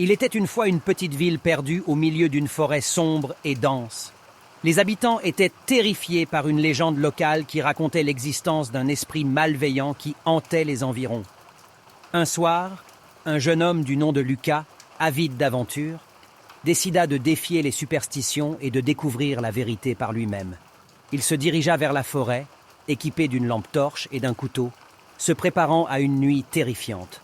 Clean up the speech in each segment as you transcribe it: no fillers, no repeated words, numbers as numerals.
Il était une fois une petite ville perdue au milieu d'une forêt sombre et dense. Les habitants étaient terrifiés par une légende locale qui racontait l'existence d'un esprit malveillant qui hantait les environs. Un soir, un jeune homme du nom de Lucas, avide d'aventure, décida de défier les superstitions et de découvrir la vérité par lui-même. Il se dirigea vers la forêt, équipé d'une lampe torche et d'un couteau, se préparant à une nuit terrifiante.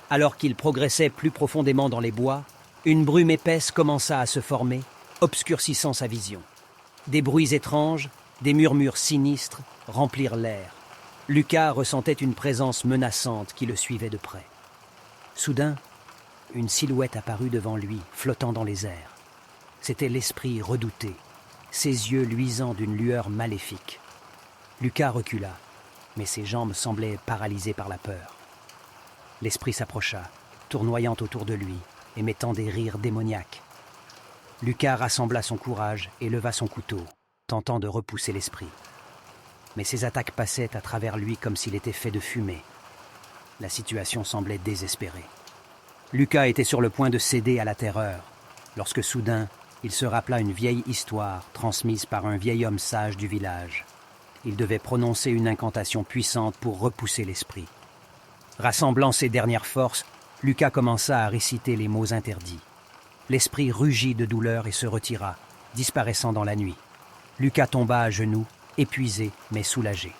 Alors qu'il progressait plus profondément dans les bois, une brume épaisse commença à se former, obscurcissant sa vision. Des bruits étranges, des murmures sinistres remplirent l'air. Lucas ressentait une présence menaçante qui le suivait de près. Soudain, une silhouette apparut devant lui, flottant dans les airs. C'était l'esprit redouté, ses yeux luisant d'une lueur maléfique. Lucas recula, mais ses jambes semblaient paralysées par la peur. L'esprit s'approcha, tournoyant autour de lui, émettant des rires démoniaques. Lucas rassembla son courage et leva son couteau, tentant de repousser l'esprit. Mais ses attaques passaient à travers lui comme s'il était fait de fumée. La situation semblait désespérée. Lucas était sur le point de céder à la terreur, lorsque soudain, il se rappela une vieille histoire transmise par un vieil homme sage du village. Il devait prononcer une incantation puissante pour repousser l'esprit. Rassemblant ses dernières forces, Lucas commença à réciter les mots interdits. L'esprit rugit de douleur et se retira, disparaissant dans la nuit. Lucas tomba à genoux, épuisé mais soulagé.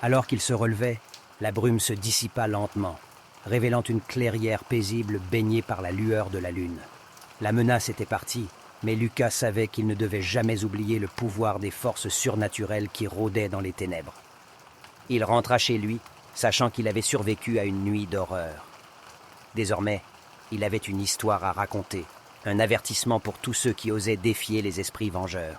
Alors qu'il se relevait, la brume se dissipa lentement, révélant une clairière paisible baignée par la lueur de la lune. La menace était partie, mais Lucas savait qu'il ne devait jamais oublier le pouvoir des forces surnaturelles qui rôdaient dans les ténèbres. Il rentra chez lui, sachant qu'il avait survécu à une nuit d'horreur. Désormais, il avait une histoire à raconter, un avertissement pour tous ceux qui osaient défier les esprits vengeurs.